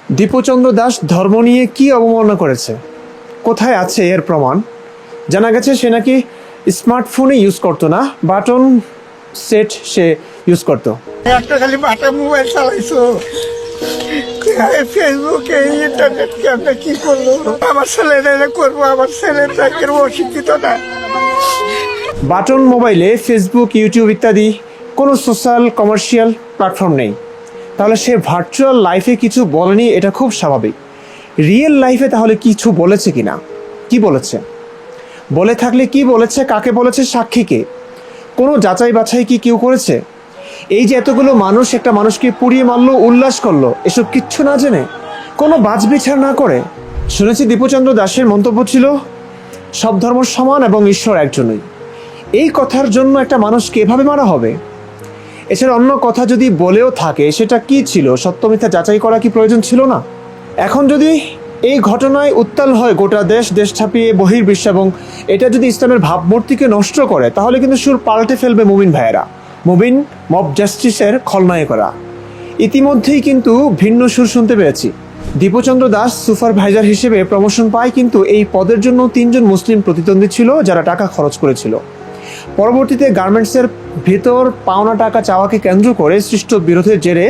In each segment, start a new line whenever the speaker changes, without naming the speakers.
দীপুচন্দ্র দাস ধর্ম নিয়ে কি অবমাননা করেছে, কোথায় আছে এর প্রমাণ? জানা গেছে সে নাকি স্মার্টফোনে ইউজ করতো না, বাটন সেট সে ইউজ করতো।
একটা খালি বাটা মোবাইল চালাইছো, ফেসবুকে ইন্টারনেট কেমনে কি করলো? আমার ছেলেরা করবো, আমার ছেলেরা অশিক্ষিত না।
বাটন মোবাইলে ফেসবুক, ইউটিউব ইত্যাদি কোনো সোশ্যাল কমার্শিয়াল প্ল্যাটফর্ম নেই, তাহলে সে ভার্চুয়াল লাইফে কিছু বলেনি, এটা খুব স্বাভাবিক। রিয়েল লাইফে তাহলে কিছু বলেছে কিনা, কি বলেছে? বলে থাকলে কি বলেছে, কাকে বলেছে, সাক্ষীকে? কোনো যাচাই বাছাই কি কেউ করেছে? এই যে এতগুলো মানুষ একটা মানুষকে পুড়িয়ে মারলো, উল্লাস করলো, এসব কিচ্ছু না জেনে, কোনো বাছবিচার না করে। শুনেছি দীপুচন্দ্র দাসের মন্তব্য ছিল সব ধর্ম সমান এবং ঈশ্বর একজনই। এই কথার জন্য একটা মানুষকে এভাবে মারা হবে? এছাড়া অন্য কথা যদি বলেও থাকে, সেটা কি ছিল? সত্য মিথ্যা যাচাই করা কি প্রয়োজন ছিল না? এখন যদি এই ঘটনায় উত্তাল হয় গোটা দেশ, দেশ ছাপিয়ে বহির্বিশ্ব, এবং এটা যদি ইসলামের ভাবমূর্তিকে নষ্ট করে, তাহলে কিন্তু সুর পাল্টে ফেলবে মুমিন ভাইয়েরা। মুমিন মব জাস্টিসের খলনায়করা ইতিমধ্যেই কিন্তু ভিন্ন সুর শুনতে পেয়েছি। দীপুচন্দ্র দাস সুপারভাইজার হিসেবে প্রমোশন পায়, কিন্তু এই পদের জন্য 3 জন মুসলিম প্রতিদ্বন্দ্বী ছিল যারা টাকা খরচ করেছিল। পরবর্তীতে গার্মেন্টসের ভেতর পাওনা টাকা চাওয়াকে কেন্দ্র করে সৃষ্ট বিরোধের জেরে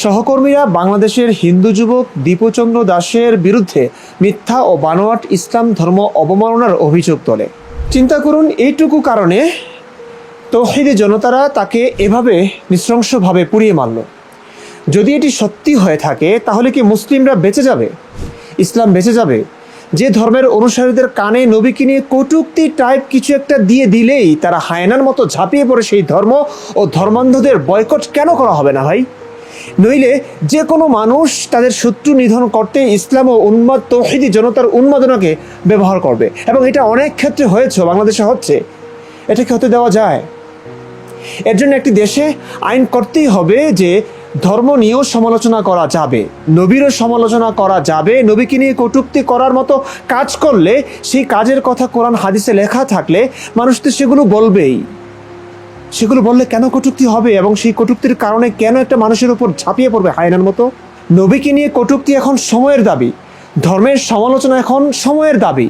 সহকর্মীরা বাংলাদেশের হিন্দু যুবক দীপুচন্দ্র দাসের বিরুদ্ধে মিথ্যা ও বানোয়াট ইসলাম ধর্ম অবমাননার অভিযোগ তোলে। চিন্তা করুন, এইটুকু কারণে তৌহিদি জনতারা তাকে এভাবে নৃশংসভাবে পুড়িয়ে মারল। যদি এটি সত্যি হয়ে থাকে, তাহলে কি মুসলিমরা বেঁচে যাবে? ইসলাম বেঁচে যাবে? যে ধর্মের অনুসারীদের কানে নবীকে নিয়ে কটূক্তি টাইপ কিছু একটা দিয়ে দিলেই তারা হায়নার মতো ঝাঁপিয়ে পড়ে সেই ধর্ম ও ধর্মান্ধদের বয়কট কেন করা হবে না ভাই? নইলে যে কোনো মানুষ তাদের শত্রু নিধন করতে ইসলাম ও উন্মাদ তৌহিদি জনতার উন্মাদনাকে ব্যবহার করবে, এবং এটা অনেক ক্ষেত্রে হয়েছে, বাংলাদেশে হচ্ছে। এটাকে হতে দেওয়া যায়? এর জন্য একটি দেশে আইন করতেই হবে যে ধর্ম নিয়েও সমালোচনা করা যাবে, নবীরও সমালোচনা করা যাবে। নবীকে নিয়ে কটূক্তি করার মতো কাজ করলে, সেই কাজের কথা কোরআন হাদিসে লেখা থাকলে মানুষ তো সেগুলো বলবেই। সেগুলো বললে কেন কটূক্তি হবে, এবং সেই কটূক্তির কারণে কেন একটা মানুষের উপর ঝাঁপিয়ে পড়বে হায়নার মতো? নবীকে নিয়ে কটূক্তি এখন সময়ের দাবি, ধর্মের সমালোচনা এখন সময়ের দাবি।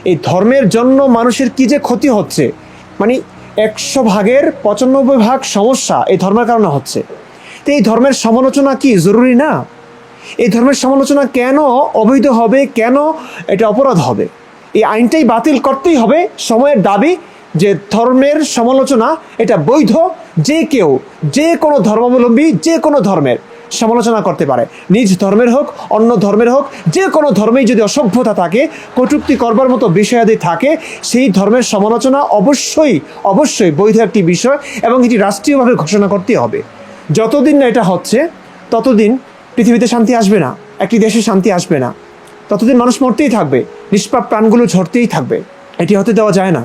এই ধর্মের জন্য মানুষের কি যে ক্ষতি হচ্ছে, মানে 100 ভাগের 95 ভাগ সমস্যা এই ধর্মের কারণে হচ্ছে। তো এই ধর্মের সমালোচনা কি জরুরি না? এই ধর্মের সমালোচনা কেন অবৈধ হবে, কেন এটা অপরাধ হবে? এই আইনটাই বাতিল করতেই হবে। সময়ের দাবি যে ধর্মের সমালোচনা এটা বৈধ, যে কেউ, যে কোনো ধর্মাবলম্বী, যে কোনো ধর্মের সমালোচনা করতে পারে, নিজ ধর্মের হোক, অন্য ধর্মের হোক, যে কোনো ধর্মেই যদি অসভ্যতা থাকে, কটূক্তি করবার মতো বিষয়াদি থাকে, সেই ধর্মের সমালোচনা অবশ্যই অবশ্যই বৈধ একটি বিষয়, এবং এটি রাষ্ট্রীয়ভাবে ঘোষণা করতে হবে। যতদিন না এটা হচ্ছে, ততদিন পৃথিবীতে শান্তি আসবে না, একটি দেশে শান্তি আসবে না। ততদিন মানুষ মরতেই থাকবে, নিষ্পাপ প্রাণগুলো ঝরতেই থাকবে। এটি হতে দেওয়া যায় না।